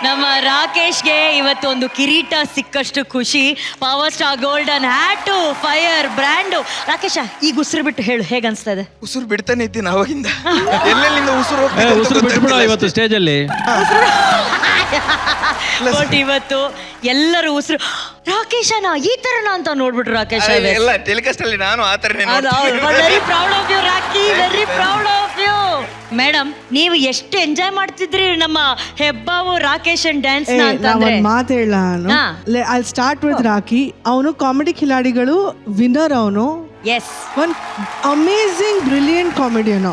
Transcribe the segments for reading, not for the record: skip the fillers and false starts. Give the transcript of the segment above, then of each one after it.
ನಮ್ಮ ರಾಕೇಶ್ಗೆ ಇವತ್ತು ಒಂದು ಕಿರೀಟ ಸಿಕ್ಕಷ್ಟು ಖುಷಿ. Power star golden hat, fire brand. Rakesh ಈಗ ಉಸಿರು ಬಿಟ್ಟು ಹೇಳು, ಹೇಗನ್ಸ್ತಾ ಇದೆ? ಉಸಿರು ಬಿಡ್ತಾನೆ ಇದ್ದೀನಿ ಅವಾಗಿಂದ. ಎಲ್ಲೆಲ್ಲಿಂದ ಉಸಿರು ಉಸಿರು ಬಿಟ್ಬಿಡ ಇವತ್ತು ಸ್ಟೇಜ್ ಅಲ್ಲಿ. ಬಟ್ ಇವತ್ತು ಎಲ್ಲರೂ ಉಸಿರು ರಾಕೇಶನ ಈ ತರನ ಅಂತ ನೋಡ್ಬಿಟ್ರು. ರಾಕೇಶ್ ಎಲ್ಲ ಟೆಲಿಕಾಸ್ಟ್ ಅಲ್ಲಿ ನಾನು ಆ ತರನೇ very proud of you Rocky, very proud of you. Madam, ನೀವು ಎಷ್ಟು ಎಂಜಾಯ್ ಮಾಡ್ತಿದ್ರಿ ನಮ್ಮ ಹೆಬ್ಬಾವು ರಾಕೇಶ್ ಡ್ಯಾನ್ಸ್ ಅಂತಂದ್ರೆ. ಮಾತು ಹೇಳ, ಐ ಸ್ಟಾರ್ಟ್ ವಿತ್ ರಾಕಿ. ಅವನು ಕಾಮಿಡಿ ಖಿಲಾಡಿಗಳು ವಿನ್ನರ್. ಅವನು is, one amazing brilliant comedian.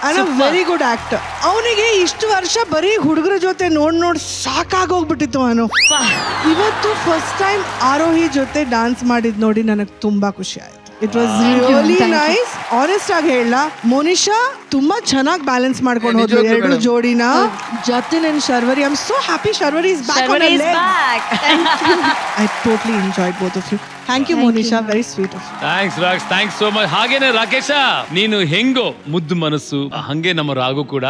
ಅವನು ವೆರಿ ಗುಡ್ ಆಕ್ಟರ್. ಅವನಿಗೆ ಇಷ್ಟು ವರ್ಷ ಬರೀ ಹುಡುಗರ ಜೊತೆ ನೋಡ್ ಸಾಕಾಗೋಗ್ಬಿಟ್ಟಿತ್ತು. ಅವನು ಇವತ್ತು ಫಸ್ಟ್ ಟೈಮ್ ಆರೋಹಿ ಜೊತೆ ಡಾನ್ಸ್ ಮಾಡಿದ್ ನೋಡಿ ನನಗೆ ತುಂಬಾ ಖುಷಿ ಆಯ್ತು. It was really nice. Honest ಆಗಿ ಹೇಳ, ಮೋನಿಶಾ ತುಂಬಾ ಚೆನ್ನಾಗಿ ಬ್ಯಾಲೆನ್ಸ್ ಮಾಡ್ಕೊಂಡು ಹೋದ್ರು ಎರಡು ಜೋಡಿನ. Jatin and Sharvari, I am so happy Sharvari is back on her legs. I totally enjoyed both of you. Thank you Monisha, very sweet of you. Thanks Rocks, thanks so much. ಹಾಗೇನೆ ರಾಕೇಶ, ನೀನು ಹೆಂಗೋ ಮುದ್ದು ಮನಸ್ಸು, ಹಂಗೆ ನಮ್ಮ ರಾಘು ಕೂಡ.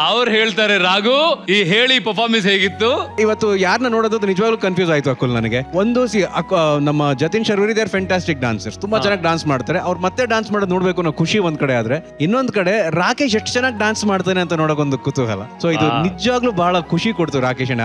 ಅವ್ರು ಹೇಳ್ತಾರೆ, ರಾಘು ಈ ಹೇಳಿ ಪರ್ಫಾರ್ಮೆನ್ಸ್ ಹೇಗಿತ್ತು? ಇವತ್ತು ಯಾರನ್ನ ನೋಡೋದು ನಿಜವಾಗ್ಲೂ ಕನ್ಫ್ಯೂಸ್ ಆಯ್ತು ಅಕುಲ್ ನನಗೆ. ಒಂದು ನಮ್ಮ Jatin Sharvari there fantastic dancers, ತುಂಬಾ ಚೆನ್ನಾಗಿ ಡಾನ್ಸ್ ಮಾಡ್ತಾರೆ. ಅವ್ರು ಮತ್ತೆ ಡಾನ್ಸ್ ಮಾಡೋದು ನೋಡ್ಬೇಕು ಅನ್ನೋ ಖುಷಿ ಒಂದ್ ಕಡೆ ಆದ್ರೆ, ಇನ್ನೊಂದ್ ಕಡೆ ರಾಕೇಶ್ ಎಷ್ಟು ಚೆನ್ನಾಗಿ ಡಾನ್ಸ್ ಮಾಡ್ತಾನೆ ಅಂತ ನೋಡೋಕೊಂದು ಕುತೂಹಲ. ಸೊ ಇದು ನಿಜವಾಗ್ಲೂ ಬಹಳ ಖುಷಿ ಕೊಡ್ತು Rakesh.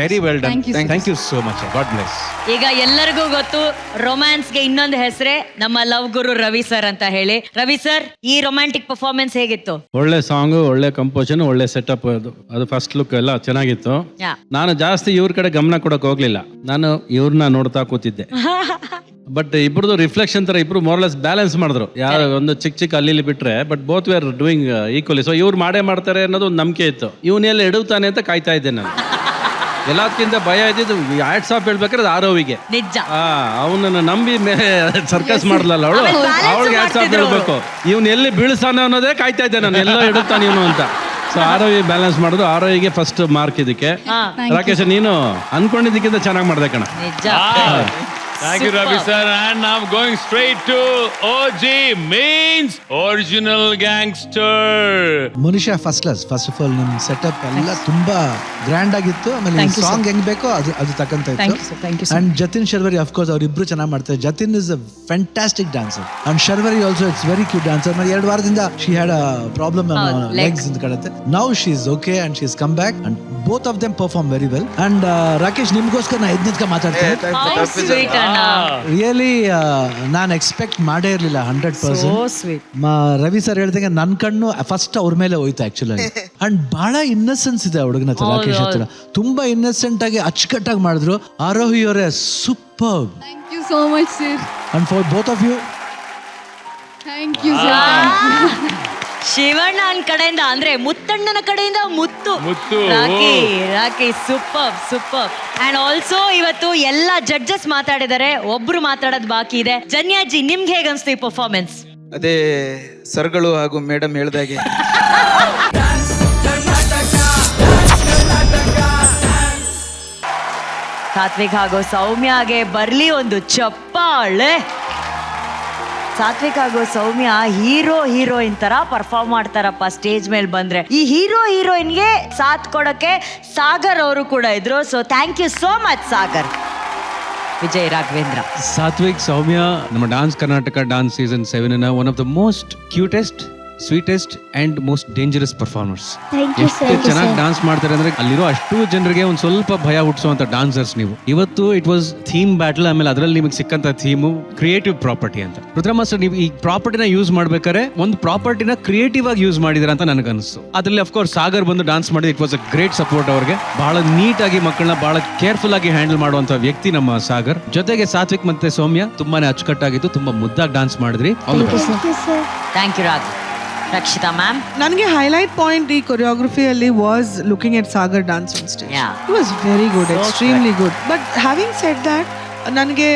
Very well done, thank you so much, God bless. ಈಗ ಎಲ್ಲರಿಗೂ ಗೊತ್ತು, ರೊಮ್ಯಾನ್ಸ್ಗೆ ಇನ್ನೊಂದು ಹೆಸರೇ ನಮ್ಮ ಲವ್ ಗುರು ರವಿ ಸರ್ ಅಂತ ಹೇಳಿ. ರವಿ ಸರ್, ಈ ರೊಮ್ಯಾಂಟಿಕ್ ಪರ್ಫಾರ್ಮೆನ್ಸ್ ಹೇಗಿತ್ತು? ಒಳ್ಳೆ ಸಾಂಗ್, ಒಳ್ಳೆ ಕಂಪೋಸನ್, ಒಳ್ಳೆ ಸೆಟಪ್. ಅದು ಫಸ್ಟ್ ಲುಕ್ ಎಲ್ಲ ಚೆನ್ನಾಗಿತ್ತು. ನಾನು ಜಾಸ್ತಿ ಇವ್ರ ಕಡೆ ಗಮನ ಕೊಡಕ್ ಹೋಗ್ಲಿಲ್ಲ, ನಾನು ಇವ್ರನ್ನ ನೋಡ್ತಾ ಕೂತಿದ್ದೆ. ಬಟ್ ಇಬ್ರದ್ದು ರಿಫ್ಲೆಕ್ಷನ್ ತರ ಇಬ್ರು ಮೋರ್ಲೆಸ್ ಬ್ಯಾಲೆನ್ಸ್ ಮಾಡಿದ್ರು. ಯಾರು ಒಂದು ಚಿಕ್ಕ ಅಲ್ಲಿ ಬಿಟ್ರೆ, but both wear doing equally. So ಇವ್ರು ಮಾಡ್ತಾರೆ ಅನ್ನೋದು ಒಂದು ನಂಬಿಕೆ ಇತ್ತು. ಇವನ್ನೆಲ್ಲ ಎಡುತ್ತಾನೆ ಅಂತ ಕಾಯ್ತಾ ಇದ್ದೆ ನಾನು. ಎಲ್ಲದಕ್ಕಿಂತ ಭಯ ಇದ್ದಿದ್ದು ಹ್ಯಾಟ್ಸ್ ಆಫ್ ಹೇಳ್ಬೇಕಾದ್ರೆ ಅದು ಆರೋವಿಗೆ. ನಿಜ, ಅವನನ್ನ ನಂಬಿ ಮೇಲೆ ಸರ್ಕಸ್ ಮಾಡ್ಲಲ್ಲ ಅವಳು, ಅವಳಿಗೆ ಹ್ಯಾಟ್ಸ್ ಆಫ್ ಹೇಳ್ಬೇಕು. ಇವ್ನು ಎಲ್ಲಿ ಬೀಳ್ಸಾನ ಅನ್ನೋದೇ ಕಾಯ್ತಾ ಇದ್ದೆ ನಾನು, ಎಲ್ಲೋ ಎಡುತ್ತಾನೆ ಇವನು ಅಂತ. ಸೊ ಆರೋವಿ ಬ್ಯಾಲೆನ್ಸ್ ಮಾಡಿದ್ರು. ಆರೋವಿಗೆ ಫಸ್ಟ್ ಮಾರ್ಕ್ ಇದಕ್ಕೆ. ರಾಕೇಶ್, ನೀನು ಅನ್ಕೊಂಡಿದ್ದಕ್ಕಿಂತ ಚೆನ್ನಾಗಿ ಮಾಡ್ದೆ ಕಣ. Thank you, Ravi sir. And now going straight to OG, means original gangster. Monisha first class. First of all ನಿಮ್ ಸೆಟಪ್ ಎಲ್ಲ ತುಂಬಾ ಗ್ರ್ಯಾಂಡ್ ಆಗಿತ್ತು. ಆಮೇಲೆ ಸಾಂಗ್ ಹೆಂಗ್ ಬೇಕೋ ಅದು ತಕ್ಕಂತ ಇತ್ತು. And Jatin Sharvari, of course ಅವ್ರಿಬ್ರು ಚೆನ್ನಾಗಿ ಮಾಡ್ತಾರೆ. Jatin is a fantastic dancer and Sharvari also it's very cute dancer. ಮತ್ತೆ 2 ವಾರದಿಂದ she had a problem legs ಅಂತ ಕಡತ್ತೆ. Now she is okay and she is come back and both of them perform very well. And Rakesh, ನಿಮ್ಗೋಸ್ಕರ ನಾ ಎದ್ನಿದ್ಕ ಮಾತಾಡ್ತೀನಿ. Really ನಾನು expect ಮಾಡೇ ಇರ್ಲಿಲ್ಲ 100%. ರವಿ ಸರ್ ಹೇಳ್ದಂಗೆ ನನ್ ಕಣ್ಣು ಫಸ್ಟ್ ಅವ್ರ ಮೇಲೆ ಹೋಯ್ತು ಆಕ್ಚುಲಿ. ಅಂಡ್ ಬಹಳ ಇನ್ನಸೆನ್ಸ್ ಇದೆ ಹುಡುಗನ ಹತ್ರ, ರಾಕೇಶ್ ಹತ್ರ. ತುಂಬಾ ಇನ್ನಸೆಂಟ್ ಆಗಿ ಅಚ್ಚುಕಟ್ಟಾಗಿ ಮಾಡಿದ್ರು. ಆರೋಹಿ ಅವರೇ super. Thank you so much sir. And for both of you, Thank you sir. ಶಿವಣ್ಣನ ಕಡೆಯಿಂದ ಅಂದ್ರೆ ಮುತ್ತಣ್ಣನ ಕಡೆಯಿಂದ ಮುತ್ತು. Rocky super super. And also ಇವತ್ತು ಎಲ್ಲ ಜಡ್ಜಸ್ ಮಾತಾಡಿದ್ದಾರೆ, ಒಬ್ರು ಮಾತಾಡೋದು ಬಾಕಿ ಇದೆ. ಜನ್ಯಾಜಿ, ನಿಮ್ಗೆ ಹೇಗೆ ಅನ್ಸ್ತು ಈ ಪರ್ಫಾರ್ಮೆನ್ಸ್? ಅದೇ ಸರ್ಗಳು ಹಾಗೂ ಮೇಡಮ್ ಹೇಳ್ದಾಗೆ ಸಾತ್ವಿಕ್ ಹಾಗೂ ಸೌಮ್ಯಗೆ ಬರ್ಲಿ ಒಂದು ಚಪ್ಪಾಳೆ. ಸಾತ್ವಿಕ್ ಹಾಗೂ ಸೌಮ್ಯ ಹೀರೋಯಿನ್ ತರ ಪರ್ಫಾರ್ಮ್ ಮಾಡ್ತಾರಪ್ಪ ಸ್ಟೇಜ್ ಮೇಲೆ ಬಂದ್ರೆ. ಈ ಹೀರೋಯಿನ್ಗೆ ಸಾಥ್ ಕೊಡಕ್ಕೆ ಸಾಗರ್ ಅವರು ಕೂಡ ಇದ್ರು. So thank you so much Sagar. Vijay Raghavendra, Satvik, Soumya, ನಮ್ಮ dance Karnataka dance season 7 one of the most cutest, sweetest and most dangerous performers. ಎಷ್ಟು ಚೆನ್ನಾಗಿ ಡಾನ್ಸ್ ಮಾಡ್ತಾರೆ ಅಂದ್ರೆ ಅಲ್ಲಿರೋ ಅಷ್ಟು ಜನರಿಗೆ ಒಂದ್ ಸ್ವಲ್ಪ ಭಯ ಹುಟ್ಟಿಸುವಂತ ಡಾನ್ಸರ್ಸ್ ನೀವು. ಇವತ್ತು ಇಟ್ ವಾಸ್ ಥೀಮ್ ಬ್ಯಾಟಲ್. ಆಮೇಲೆ ಅದರಲ್ಲಿ ನಿಮಗೆ ಸಿಕ್ಕಂತ ಥೀಮು ಕ್ರಿಯೇಟಿವ್ ಪ್ರಾಪರ್ಟಿ ಅಂತ. ರುದ್ರಮ್ಮ ಸರ್, ನೀವು ಈ ಪ್ರಾಪರ್ಟಿನ ಯೂಸ್ ಮಾಡ್ಬೇಕಾದ್ರೆ ಒಂದು ಪ್ರಾಪರ್ಟಿನ ಕ್ರಿಯೇಟಿವ್ ಆಗಿ ಯೂಸ್ ಮಾಡಿದ್ರ ಅಂತ ನನಗೆ ಅನಿಸ್ತು. ಅದ್ರಲ್ಲಿ ಅಫ್ಕೋರ್ಸ್ ಸಾಗರ್ ಬಂದು ಡಾನ್ಸ್ ಮಾಡಿದ್ರೆ it was a great support. ಅವ್ರಿಗೆ ಬಹಳ ನೀಟ್ ಆಗಿ ಮಕ್ಕಳನ್ನ ಬಹಳ ಕೇರ್ಫುಲ್ ಆಗಿ ಹ್ಯಾಂಡಲ್ ಮಾಡುವಂತ ವ್ಯಕ್ತಿ ನಮ್ಮ ಸಾಗರ್. ಜೊತೆಗೆ ಸಾತ್ವಿಕ್ ಮತ್ತೆ ಸೌಮ್ಯ ತುಂಬಾನೇ ಅಚ್ಚುಕಟ್ಟಾಗಿತ್ತು, ತುಂಬಾ ಮುದ್ದಾಗಿ ಡಾನ್ಸ್ ಮಾಡಿದ್ರಿ. Thank you Ragh. Rakshita ma'am, ನನಗೆ ಹೈಲೈಟ್ ಪಾಯಿಂಟ್ ಈ ಕೊರಿಯೋಗ್ರಫಿಯಲ್ಲಿ was looking at Sagar dance on stage. It was very good, extremely good. But having said that, ನನಗೆ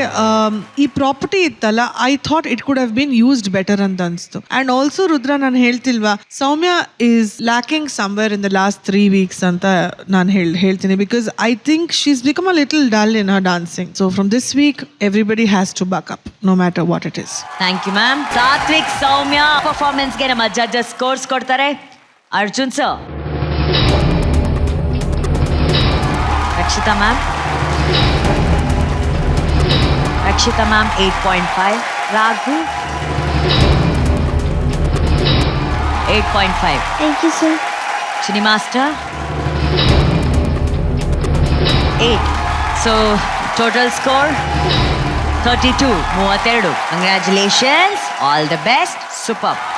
ಈ ಪ್ರಾಪರ್ಟಿ ಇತ್ತಲ್ಲ, I thought it could have been used better ಅಂತ ಅನಿಸ್ತು. And also Rudra, ನಾನು ಹೇಳ್ತಿಲ್ವಾ, Soumya is lacking somewhere in the last 3 weeks ಅಂತ ನಾನು ಹೇಳ್ತೀನಿ. Because I think she is become a little dull in her dancing. So from this week everybody has to buck up, no matter what it is. Thank you ma'am. Satvik Soumya ಪರ್ಫಾರ್ಮೆನ್ಸ್ಗೆ ನಮ್ಮ judges scores ಕೊಡ್ತಾರೆ. Arjun sir, Rakshita ma'am 8.5. Raghu 8.5. Thank you, sir. Chini Master 8. So total score 32. Congratulations. All the best. Superb.